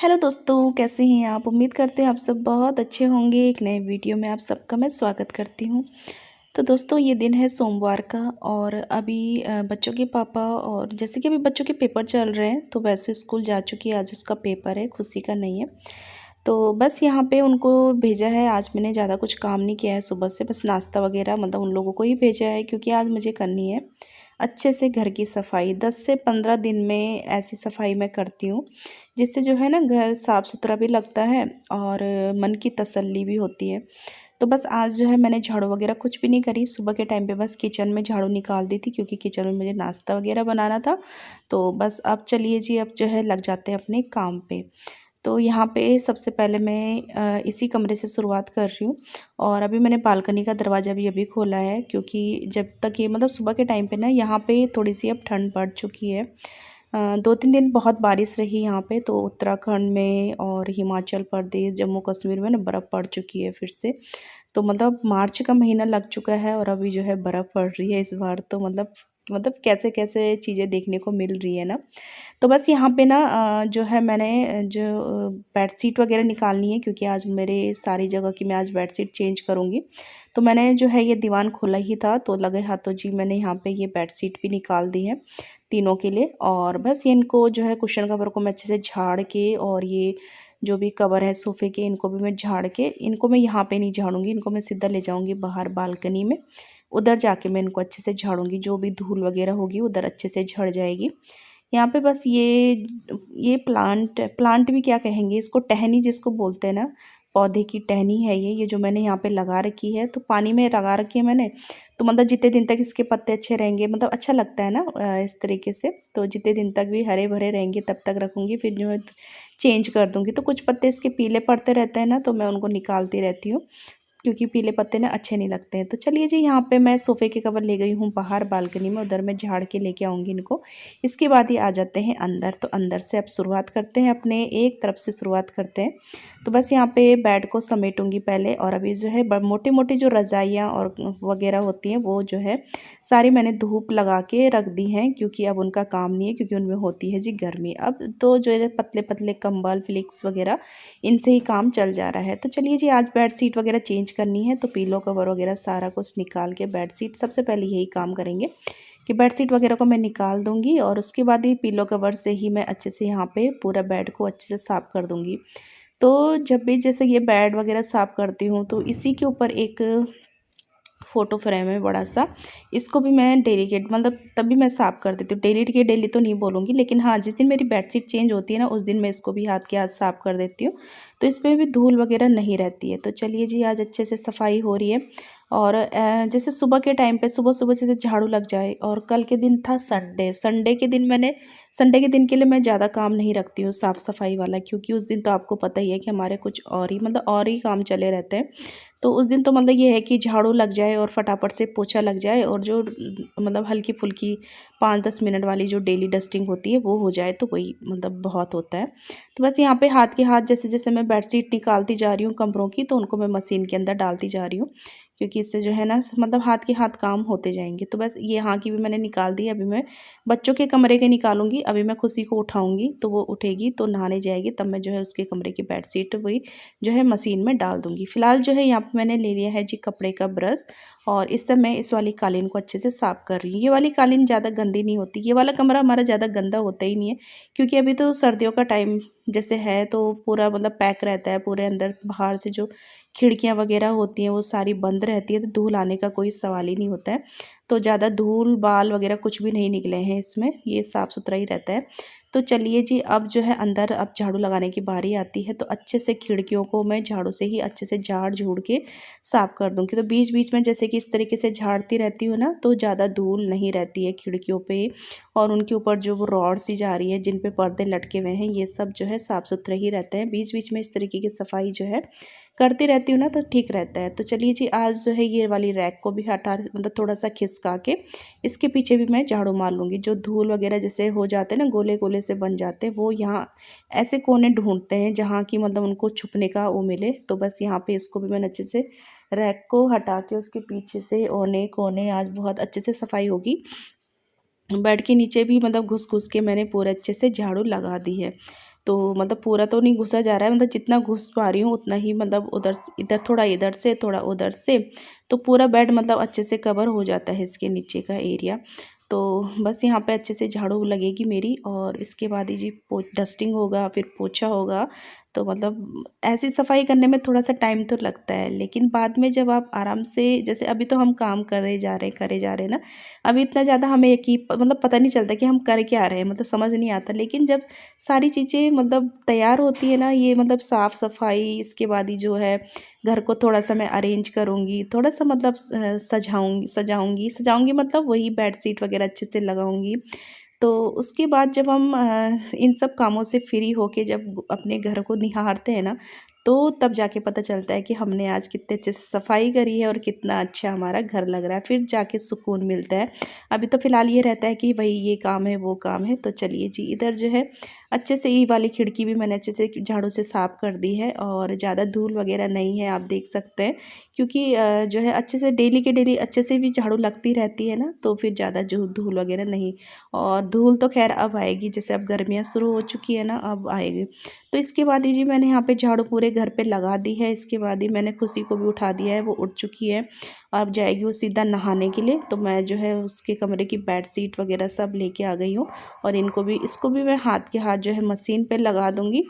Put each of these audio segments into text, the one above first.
Hello दोस्तों, कैसे हैं आप? उम्मीद करते हैं आप सब बहुत अच्छे होंगे। एक नए वीडियो में आप सबका मैं स्वागत करती हूँ। तो दोस्तों, ये दिन है सोमवार का और अभी बच्चों के पापा और जैसे कि अभी बच्चों के पेपर चल रहे हैं तो वैसे स्कूल जा चुकी है। आज उसका पेपर है, खुशी का नहीं है। तो बस यहाँ पे उनको भेजा है। आज मैंने ज़्यादा कुछ काम नहीं किया है सुबह से, बस नाश्ता वगैरह मतलब उन लोगों को ही भेजा है क्योंकि आज मुझे करनी है अच्छे से घर की सफाई। 10 से 15 दिन में ऐसी सफाई मैं करती हूँ जिससे जो है ना घर साफ़ सुथरा भी लगता है और मन की तसल्ली भी होती है। तो बस आज जो है मैंने झाड़ू वगैरह कुछ भी नहीं करी। सुबह के टाइम पे बस किचन में झाड़ू निकाल दी थी क्योंकि किचन में मुझे नाश्ता वगैरह बनाना था। तो बस अब चलिए जी, अब जो है लग जाते हैं अपने काम पे। तो यहाँ पे सबसे पहले मैं इसी कमरे से शुरुआत कर रही हूँ और अभी मैंने बालकनी का दरवाज़ा भी अभी खोला है क्योंकि जब तक ये मतलब सुबह के टाइम पे ना यहाँ पे थोड़ी-सी अब ठंड बढ़ चुकी है। 2-3 दिन बहुत बारिश रही यहाँ पे, तो उत्तराखंड में और हिमाचल प्रदेश, जम्मू कश्मीर में ना बर्फ़ पड़ चुकी है फिर से। तो मतलब मार्च का महीना लग चुका है और अभी जो है बर्फ़ पड़ रही है इस बार। तो मतलब कैसे-कैसे चीज़ें देखने को मिल रही है ना। तो बस यहाँ पे ना जो है मैंने जो बेडशीट वगैरह निकालनी है क्योंकि आज मेरे सारी जगह की मैं आज बेडशीट चेंज करूँगी। तो मैंने जो है ये दीवान खोला ही था तो लगे हाथों जी मैंने यहाँ पे ये बेडशीट भी निकाल दी है तीनों के लिए। और बस ये इनको जो है कुशन कवर को मैं अच्छे से झाड़ के और ये जो भी कवर है सोफ़े के इनको भी मैं झाड़ के, इनको मैं यहाँ पे नहीं झाड़ूँगी, इनको मैं सीधा ले जाऊँगी बाहर बालकनी में। उधर जाके मैं इनको अच्छे से झाड़ूँगी, जो भी धूल वगैरह होगी उधर अच्छे से झड़ जाएगी। यहाँ पे बस ये प्लांट भी क्या कहेंगे इसको, टहनी जिसको बोलते हैं ना, पौधे की टहनी है ये जो मैंने यहाँ पे लगा रखी है। तो पानी में लगा रखी है मैंने, तो मतलब जितने दिन तक इसके पत्ते अच्छे रहेंगे, मतलब अच्छा लगता है ना इस तरीके से। तो जितने दिन तक भी हरे भरे रहेंगे तब तक रखूँगी, फिर जो है चेंज कर दूँगी। तो कुछ पत्ते इसके पीले पड़ते रहते हैं ना, तो मैं उनको निकालती रहती हूँ क्योंकि पीले पत्ते ना अच्छे नहीं लगते हैं। तो चलिए जी, यहाँ पे मैं सोफ़े के कवर ले गई हूँ बाहर बालकनी में, उधर मैं झाड़ के लेके आऊँगी इनको। इसके बाद ये आ जाते हैं अंदर, तो अंदर से अब शुरुआत करते हैं, अपने एक तरफ से शुरुआत करते हैं। तो बस यहाँ पे बेड को समेटूँगी पहले और अभी जो है मोटी-मोटी जो रज़ाइयाँ और वगैरह होती हैं वो जो है सारी मैंने धूप लगा के रख दी हैं क्योंकि अब उनका काम नहीं है, क्योंकि उनमें होती है जी गर्मी। अब तो जो है पतले-पतले कंबल, फ्लिक्स वगैरह इनसे ही काम चल जा रहा है। तो चलिए जी, आज बेडशीट वगैरह चेंज करनी है तो पिलो कवर वगैरह सारा कुछ निकाल के बेडशीट सबसे पहले यही काम करेंगे कि बेडशीट वगैरह को मैं निकाल दूँगी और उसके बाद ही पिलो कवर से ही मैं अच्छे से यहाँ पे पूरा बेड को अच्छे से साफ़ कर दूँगी। तो जब भी जैसे ये बेड वगैरह साफ़ करती हूँ तो इसी के ऊपर एक फ़ोटो फ्रेम है बड़ा सा, इसको भी मैं डेली के मतलब तभी मैं साफ़ कर देती हूँ। डेली के डेली तो नहीं बोलूँगी, लेकिन हाँ, जिस दिन मेरी बेडशीट चेंज होती है ना उस दिन मैं इसको भी हाथ के हाथ साफ़ कर देती हूँ, तो इसमें भी धूल वगैरह नहीं रहती है। तो चलिए जी, आज अच्छे से सफाई हो रही है और जैसे सुबह के टाइम पे सुबह-सुबह जैसे झाड़ू लग जाए। और कल के दिन था संडे, संडे के दिन के लिए मैं ज़्यादा काम नहीं रखती हूँ साफ़-सफाई वाला, क्योंकि उस दिन तो आपको पता ही है कि हमारे कुछ और ही मतलब और ही काम चले रहते हैं। तो उस दिन तो मतलब ये है कि झाड़ू लग जाए और फटाफट से पोछा लग जाए और जो मतलब हल्की-फुल्की 5-10 मिनट वाली जो डेली डस्टिंग होती है वो हो जाए, तो वही मतलब बहुत होता है। तो बस यहाँ पे हाथ के हाथ जैसे-जैसे मैं बेडशीट निकालती जा रही हूँ कमरों की, तो उनको मैं मशीन के अंदर डालती जा रही हूँ क्योंकि इससे जो है ना मतलब हाथ के हाथ काम होते जाएँगे। तो बस ये यहाँ की भी मैंने निकाल दी है। अभी मैं बच्चों के कमरे के निकालूँगी। अभी मैं खुशी को उठाऊँगी तो वो उठेगी तो नहाने जाएगी, तब मैं जो है उसके कमरे की बेडशीट वही जो है मशीन में डाल दूँगी। फ़िलहाल जो है यहाँ पे मैंने ले लिया है जी कपड़े का ब्रश और इससे मैं इस वाली कालीन को अच्छे से साफ़ कर रही हूँ। ये वाली कालीन ज़्यादा गंदी नहीं होती, ये वाला कमरा हमारा ज़्यादा गंदा होता ही नहीं है क्योंकि अभी तो सर्दियों का टाइम जैसे है तो पूरा मतलब पैक रहता है, पूरे अंदर बाहर से जो खिड़कियाँ वगैरह होती हैं वो सारी बंद रहती है, तो धूल आने का कोई सवाल ही नहीं होता है। तो ज़्यादा धूल बाल वगैरह कुछ भी नहीं निकले हैं इसमें, ये साफ़ सुथरा ही रहता है। तो चलिए जी, अब जो है अंदर अब झाड़ू लगाने की बारी आती है, तो अच्छे से खिड़कियों को मैं झाड़ू से ही अच्छे से झाड़-झूड़ के साफ़ कर दूँगी। तो बीच-बीच में जैसे कि इस तरीके से झाड़ती रहती हूँ ना, तो ज़्यादा धूल नहीं रहती है खिड़कियों पे और उनके ऊपर जो वो रॉड सी जा रही है, जिन पे पर्दे लटके हुए हैं, ये सब जो है साफ़ सुथरे ही रहते हैं। बीच-बीच में इस तरीके की सफाई जो है करती रहती हूँ ना, तो ठीक रहता है। तो चलिए जी, आज जो है ये वाली रैक को भी हटा मतलब थोड़ा-सा खिसका के इसके पीछे भी मैं झाड़ू मार लूँगी। जो धूल वगैरह जैसे हो जाते हैं ना, गोले-गोले से बन जाते हैं, वो यहाँ ऐसे कोने ढूँढते हैं जहाँ की मतलब उनको छुपने का वो मिले। तो बस यहाँ पे इसको भी मैंने अच्छे से रैक को हटा के उसके पीछे से औने-कोने आज बहुत अच्छे से सफाई होगी। बेड के नीचे भी मतलब घुस-घुस के मैंने पूरे अच्छे से झाड़ू लगा दी है। तो मतलब पूरा तो नहीं घुसा जा रहा है, मतलब जितना घुस पा रही हूँ उतना ही, मतलब उधर इधर थोड़ा, इधर से थोड़ा, उधर से, तो पूरा बेड मतलब अच्छे से कवर हो जाता है इसके नीचे का एरिया। तो बस यहाँ पे अच्छे से झाड़ू लगेगी मेरी, और इसके बाद ही जी डस्टिंग होगा, फिर पोछा होगा। तो मतलब ऐसी सफाई करने में थोड़ा सा टाइम तो लगता है, लेकिन बाद में जब आप आराम से, जैसे अभी तो हम काम करे जा रहे हैं ना, अभी इतना ज़्यादा हमें एक ही मतलब पता नहीं चलता कि हम कर क्या रहे हैं, मतलब समझ नहीं आता। लेकिन जब सारी चीज़ें मतलब तैयार होती है ना, ये मतलब साफ़ सफाई, इसके बाद ही जो है घर को थोड़ा सा मैं अरेंज करूँगी, थोड़ा सा मतलब सजाऊँगी मतलब वही बेडशीट वगैरह अच्छे से लगाऊँगी। तो उसके बाद जब हम इन सब कामों से फ्री होके जब अपने घर को निहारते हैं ना, तो तब जाके पता चलता है कि हमने आज कितने अच्छे से सफाई करी है और कितना अच्छा हमारा घर लग रहा है, फिर जाके सुकून मिलता है। अभी तो फ़िलहाल ये रहता है कि भाई ये काम है, वो काम है। तो चलिए जी, इधर जो है अच्छे से ये वाली खिड़की भी मैंने अच्छे से झाड़ू से साफ़ कर दी है, और ज़्यादा धूल वगैरह नहीं है, आप देख सकते हैं। क्योंकि जो है अच्छे से डेली के डेली अच्छे से भी झाड़ू लगती रहती है ना, तो फिर ज़्यादा जो धूल वगैरह नहीं। और धूल तो खैर अब आएगी, जैसे अब गर्मियाँ शुरू हो चुकी है ना, अब आएगी। तो इसके बाद ही जी मैंने यहाँ पे झाड़ू पूरे घर पे लगा दी है। इसके बाद ही मैंने खुशी को भी उठा दिया है, वो उठ चुकी है। अब जाएगी वो सीधा नहाने के लिए। तो मैं जो है उसके कमरे की बेडशीट वगैरह सब लेके आ गई हूँ, और इसको भी मैं हाथ के हाथ जो है मशीन पे लगा दूँगी।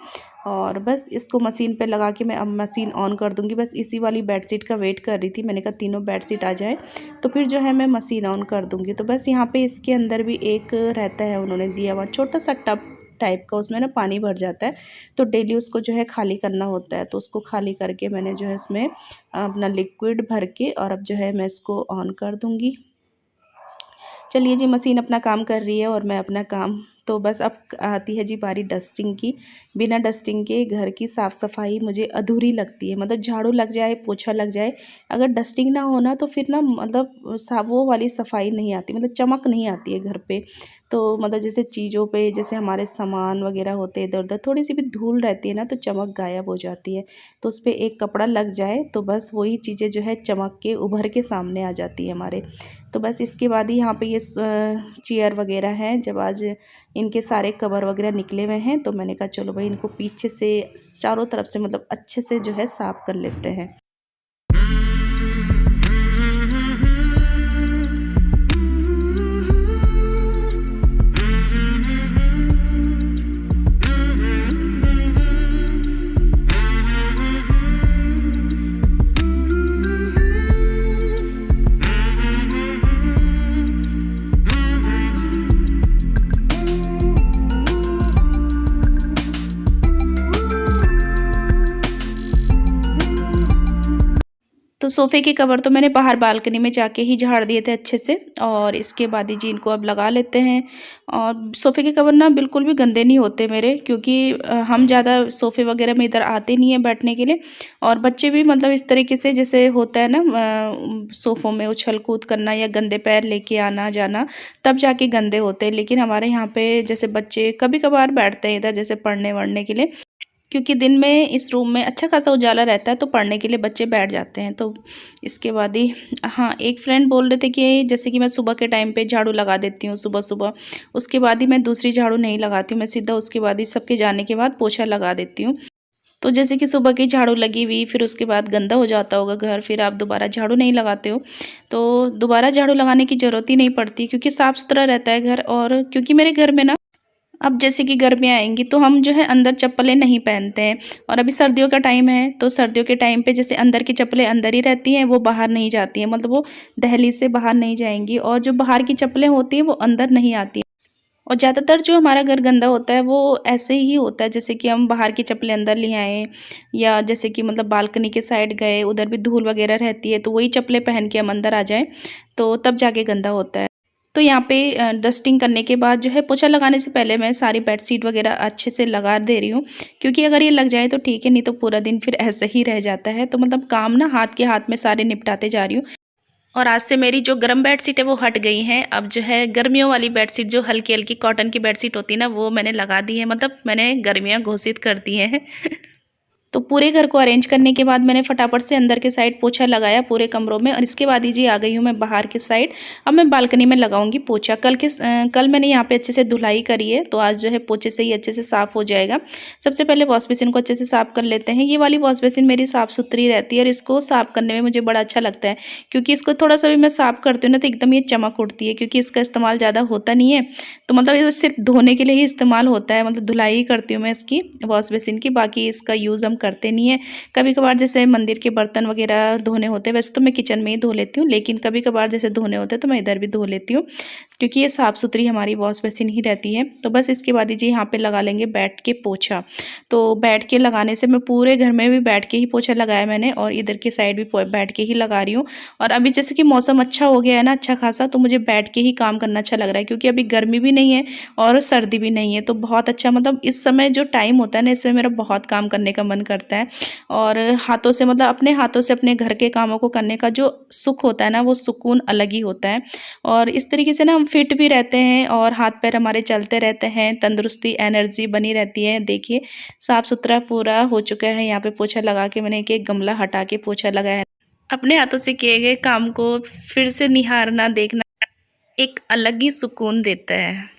और बस इसको मशीन पे लगा के मैं अब मशीन ऑन कर दूँगी। बस इसी वाली बेडशीट का वेट कर रही थी, मैंने कहा तीनों बेडशीट आ जाए तो फिर जो है मैं मशीन ऑन कर दूँगी। तो बस यहाँ पे इसके अंदर भी एक रहता है, उन्होंने दिया हुआ छोटा सा टब टाइप का, उसमें ना पानी भर जाता है। तो डेली उसको जो है खाली करना होता है। तो उसको खाली करके मैंने जो है उसमें अपना लिक्विड भर के, और अब जो है मैं इसको ऑन कर दूँगी। चलिए जी, मशीन अपना काम कर रही है और मैं अपना काम। तो बस अब आती है जी बारी डस्टिंग की। बिना डस्टिंग के घर की साफ़ सफाई मुझे अधूरी लगती है। मतलब झाड़ू लग जाए, पोछा लग जाए, अगर डस्टिंग ना हो ना, तो फिर ना मतलब वो वाली सफाई नहीं आती, मतलब चमक नहीं आती है घर पे। तो मतलब जैसे चीज़ों पे, जैसे हमारे सामान वगैरह होते हैं इधर उधर, थोड़ी सी भी धूल रहती है ना, तो चमक गायब हो जाती है। तो उस पर एक कपड़ा लग जाए तो बस वही चीज़ें जो है चमक के उभर के सामने आ जाती है हमारे। तो बस इसके बाद ही यहाँ पे ये चेयर वगैरह हैं, जब आज इनके सारे कवर वगैरह निकले हुए हैं, तो मैंने कहा चलो भाई इनको पीछे से चारों तरफ से मतलब अच्छे से जो है साफ़ कर लेते हैं। तो सोफ़े के कवर तो मैंने बाहर बालकनी में जाके ही झाड़ दिए थे अच्छे से, और इसके बाद ही जी इनको अब लगा लेते हैं। और सोफ़े के कवर ना बिल्कुल भी गंदे नहीं होते मेरे, क्योंकि हम ज़्यादा सोफ़े वगैरह में इधर आते नहीं हैं बैठने के लिए। और बच्चे भी मतलब इस तरीके से, जैसे होता है ना सोफ़ों में उछल कूद करना या गंदे पैर लेके आना जाना, तब जाके गंदे होते हैं। लेकिन हमारे यहाँ पे जैसे बच्चे कभी कभार बैठते हैं इधर, जैसे पढ़ने वढ़ने के लिए, क्योंकि दिन में इस रूम में अच्छा खासा उजाला रहता है, तो पढ़ने के लिए बच्चे बैठ जाते हैं। तो इसके बाद ही, हाँ, एक फ्रेंड बोल रहे थे कि जैसे कि मैं सुबह के टाइम पे झाड़ू लगा देती हूँ सुबह सुबह, उसके बाद ही मैं दूसरी झाड़ू नहीं लगाती हूँ, मैं सीधा उसके बाद ही सबके जाने के बाद पोछा लगा देती हूँ। तो जैसे कि सुबह की झाड़ू लगी हुई, फिर उसके बाद गंदा हो जाता होगा घर, फिर आप दोबारा झाड़ू नहीं लगाते हो, तो दोबारा झाड़ू लगाने की ज़रूरत ही नहीं पड़ती, क्योंकि साफ़ सुथरा रहता है घर। और क्योंकि मेरे घर में ना अब जैसे कि गर्मियाँ आएँगी, तो हम जो है अंदर चप्पलें नहीं पहनते हैं। और अभी सर्दियों का टाइम है, तो सर्दियों के टाइम पे जैसे अंदर की चप्पलें अंदर ही रहती हैं, वो बाहर नहीं जाती हैं, मतलब वो दहलीज से बाहर नहीं जाएँगी, और जो बाहर की चप्पलें होती हैं वो अंदर नहीं आती हैं। और ज़्यादातर जो हमारा घर गंदा होता है वो ऐसे ही होता है, जैसे कि हम बाहर की चप्पलें अंदर ले आएँ, या जैसे कि मतलब बालकनी के साइड गए, उधर भी धूल वगैरह रहती है, तो वही चप्पलें पहन के हम अंदर आ जाएँ, तो तब जाके गंदा होता है। तो यहाँ पे डस्टिंग करने के बाद जो है, पोछा लगाने से पहले मैं सारी बेडशीट वगैरह अच्छे से लगा दे रही हूँ, क्योंकि अगर ये लग जाए तो ठीक है, नहीं तो पूरा दिन फिर ऐसे ही रह जाता है। तो मतलब काम ना हाथ के हाथ में सारे निपटाते जा रही हूँ। और आज से मेरी जो गर्म बेडशीट है वो हट गई हैं। अब जो है गर्मियों वाली बेडशीट, जो हल्की हल्की कॉटन की बेडशीट होती है ना, वो मैंने लगा दी है, मतलब मैंने गर्मियाँ घोषित कर दी हैं। तो पूरे घर को अरेंज करने के बाद मैंने फटाफट से अंदर के साइड पोछा लगाया पूरे कमरों में, और इसके बाद ही जी आ गई हूँ मैं बाहर के साइड। अब मैं बालकनी में लगाऊंगी पोछा। कल मैंने यहाँ पे अच्छे से धुलाई करी है, तो आज जो है पोछे से ही अच्छे से साफ़ हो जाएगा। सबसे पहले वॉश बेसिन को अच्छे से साफ़ कर लेते हैं। ये वाली वॉश बेसिन मेरी साफ़ सुथरी रहती है और इसको साफ़ करने में मुझे बड़ा अच्छा लगता है, क्योंकि इसको थोड़ा सा भी मैं साफ़ करती हूँ ना तो एकदम ये चमक उठती है, क्योंकि इसका इस्तेमाल ज़्यादा होता नहीं है। तो मतलब ये सिर्फ धोने के लिए ही इस्तेमाल होता है, मतलब धुलाई ही करती हूँ मैं इसकी वॉश बेसिन की, बाकी इसका यूज़ हम करते नहीं है। कभी कभार जैसे मंदिर के बर्तन वगैरह धोने होते हैं, वैसे तो मैं किचन में ही धो लेती हूँ, लेकिन कभी कभार जैसे धोने होते हैं तो मैं इधर भी धो लेती हूँ, क्योंकि ये साफ़ सुथरी हमारी वॉश बेसिन ही रहती है। तो बस इसके बाद जी यहाँ पे लगा लेंगे बैठ के पोछा। तो बैठ के लगाने से मैं पूरे घर में भी बैठ के ही पोछा लगाया मैंने, और इधर की साइड भी बैठ के ही लगा रही हूँ। और अभी जैसे कि मौसम अच्छा हो गया है ना अच्छा खासा, तो मुझे बैठ के ही काम करना अच्छा लग रहा है, क्योंकि अभी गर्मी भी नहीं है और सर्दी भी नहीं है। तो बहुत अच्छा, मतलब इस समय जो टाइम होता है ना, इसमें मेरा बहुत काम करने का मन करता है। और हाथों से, मतलब अपने हाथों से अपने घर के कामों को करने का जो सुख होता है ना, वो सुकून अलग ही होता है। और इस तरीके से ना हम फिट भी रहते हैं और हाथ पैर हमारे चलते रहते हैं, तंदुरुस्ती एनर्जी बनी रहती है। देखिए साफ सुथरा पूरा हो चुका है। यहाँ पे पोछा लगा के मैंने एक गमला हटा के पोछा लगाया है। अपने हाथों से किए गए काम को फिर से निहारना, देखना एक अलग ही सुकून देता है।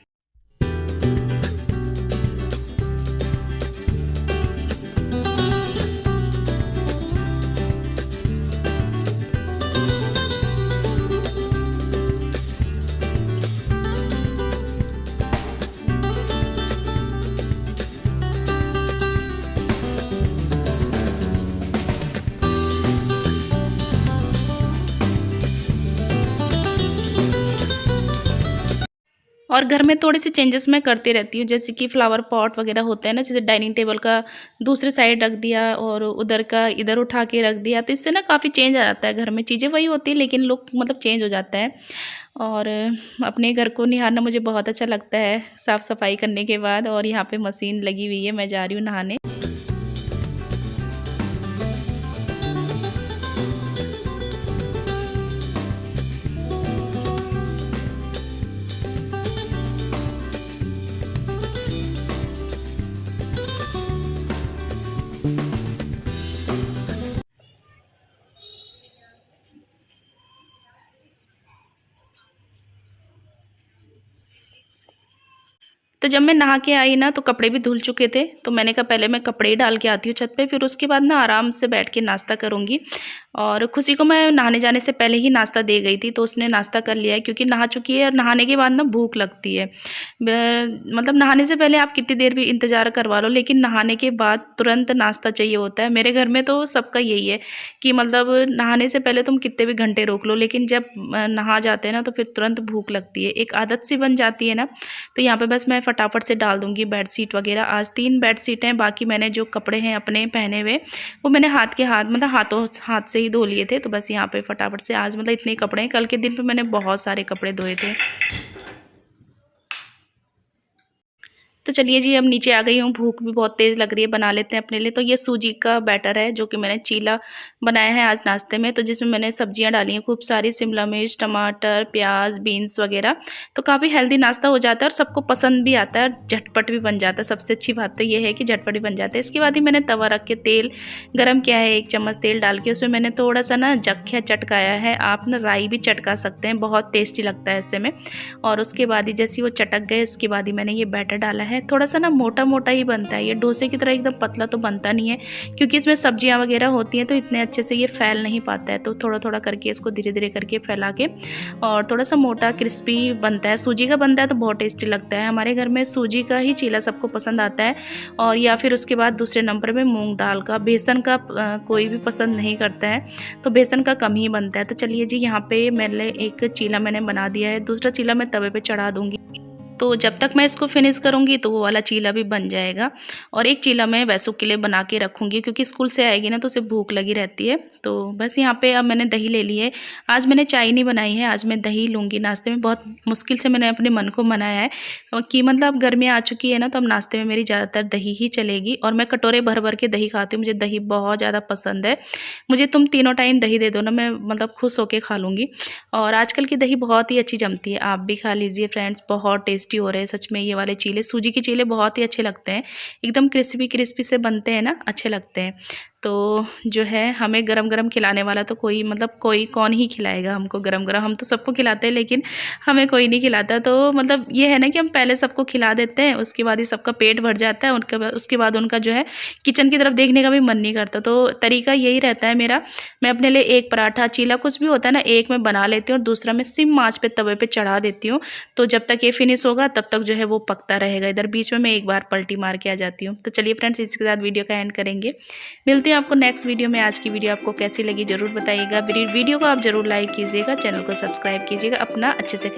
और घर में थोड़ी सी चेंजेस मैं करती रहती हूँ, जैसे कि फ्लावर पॉट वगैरह होते हैं ना, जैसे डाइनिंग टेबल का दूसरे साइड रख दिया और उधर का इधर उठा के रख दिया, तो इससे ना काफ़ी चेंज आ जाता है। घर में चीज़ें वही होती है लेकिन लुक मतलब चेंज हो जाता है। और अपने घर को निहारना मुझे बहुत अच्छा लगता है साफ़ सफाई करने के बाद। और यहाँ पे मशीन लगी हुई है, मैं जा रही हूँ नहाने। तो जब मैं नहा के आई ना, तो कपड़े भी धुल चुके थे, तो मैंने कहा पहले मैं कपड़े ही डाल के आती हूँ छत पे, फिर उसके बाद ना आराम से बैठ के नाश्ता करूँगी। और खुशी को मैं नहाने जाने से पहले ही नाश्ता दे गई थी, तो उसने नाश्ता कर लिया है, क्योंकि नहा चुकी है और नहाने के बाद ना भूख लगती है। मतलब नहाने से पहले आप कितनी देर भी इंतज़ार करवा लो, लेकिन नहाने के बाद तुरंत नाश्ता चाहिए होता है। मेरे घर में तो सबका यही है कि मतलब नहाने से पहले तुम कितने भी घंटे रोक लो, लेकिन जब नहा जाते हैं ना तो फिर तुरंत भूख लगती है, एक आदत सी बन जाती है ना। तो यहाँ पे बस मैं फटाफट से डाल दूँगी बेडशीट वगैरह। आज 3 बेडशीट हैं, बाकी मैंने जो कपड़े हैं अपने पहने हुए वो मैंने मतलब हाथ से ही धो लिए थे। तो बस यहाँ पे फटाफट से आज मतलब इतने कपड़े हैं, कल के दिन पे मैंने बहुत सारे कपड़े धोए थे। तो चलिए जी, अब नीचे आ गई हूँ, भूख भी बहुत तेज़ लग रही है, बना लेते हैं अपने लिए। तो ये सूजी का बैटर है जो कि मैंने चीला बनाया है आज नाश्ते में, तो जिसमें मैंने सब्जियां डाली हैं खूब सारी, शिमला मिर्च, टमाटर, प्याज, बीन्स वगैरह। तो काफ़ी हेल्दी नाश्ता हो जाता है और सबको पसंद भी आता है और झटपट भी बन जाता है। सबसे अच्छी बात तो ये है कि झटपट भी बन जाता है। इसके बाद ही मैंने तवा रख के तेल गर्म किया है, 1 चम्मच तेल डाल के उसमें मैंने थोड़ा सा ना जख्या चटकाया है। आप ना राई भी चटका सकते हैं, बहुत टेस्टी लगता है ऐसे में। और उसके बाद ही जैसे वो चटक गए, उसके बाद ही मैंने ये बैटर डाला है। थोड़ा सा ना मोटा मोटा ही बनता है, ये डोसे की तरह एकदम पतला तो बनता नहीं है, क्योंकि इसमें सब्जियां वगैरह होती हैं तो इतने अच्छे से ये फैल नहीं पाता है। तो थोड़ा थोड़ा करके इसको धीरे धीरे करके फैला के, और थोड़ा सा मोटा क्रिस्पी बनता है। सूजी का बनता है तो बहुत टेस्टी लगता है। हमारे घर में सूजी का ही चीला सबको पसंद आता है, और या फिर उसके बाद दूसरे नंबर पे मूंग दाल का। बेसन का कोई भी पसंद नहीं करता है, तो बेसन का कम ही बनता है। तो चलिए जी, यहाँ पे मैंने एक चीला मैंने बना दिया है, दूसरा चीला मैं तवे पे चढ़ा दूँगी। तो जब तक मैं इसको फिनिश करूँगी तो वो वाला चीला भी बन जाएगा। और एक चीला मैं वैसु के लिए बना के रखूँगी, क्योंकि स्कूल से आएगी ना तो उसे भूख लगी रहती है। तो बस यहाँ पे अब मैंने दही ले ली है। आज मैंने चाय नहीं बनाई है, आज मैं दही लूँगी नाश्ते में। बहुत मुश्किल से मैंने अपने मन को मनाया है कि मतलब गर्मियाँ आ चुकी है ना, तो अब नाश्ते में मेरी ज़्यादातर दही ही चलेगी। और मैं कटोरे भर भर के दही खाती हूँ, मुझे दही बहुत ज़्यादा पसंद है। मुझे तुम तीनों टाइम दही दे दो ना, मैं मतलब खुश होकर खा लूँगी। और आजकल की दही बहुत ही अच्छी जमती है, आप भी खा लीजिए फ्रेंड्स, बहुत टेस्टी टेस्टी हो रहे हैं सच में ये वाले चीले। सूजी के चीले बहुत ही अच्छे लगते हैं, एकदम क्रिस्पी क्रिस्पी से बनते हैं ना, अच्छे लगते हैं। तो जो है हमें गरम गरम खिलाने वाला तो कोई मतलब कोई कौन ही खिलाएगा हमको गरम गरम। हम तो सबको खिलाते हैं लेकिन हमें कोई नहीं खिलाता। तो मतलब ये है ना कि हम पहले सबको खिला देते हैं, उसके बाद ही सबका पेट भर जाता है। उसके बाद उनका जो है किचन की तरफ देखने का भी मन नहीं करता। तो तरीका यही रहता है मेरा, मैं अपने लिए एक पराठा चीला कुछ भी होता है ना, एक मैं बना लेती हूँ और दूसरा मैं सिम आँच पे तवे पे चढ़ा देती हूँ। तो जब तक ये फिनिश होगा तब तक जो है वो पकता रहेगा। इधर बीच में मैं एक बार पलटी मार के आ जाती हूँ। तो चलिए फ्रेंड्स, इसके साथ वीडियो का एंड करेंगे। मिलते हैं आपको नेक्स्ट वीडियो में। आज की वीडियो आपको कैसी लगी ज़रूर बताइएगा। वीडियो को आप ज़रूर लाइक कीजिएगा, चैनल को सब्सक्राइब कीजिएगा। अपना अच्छे से ख्याल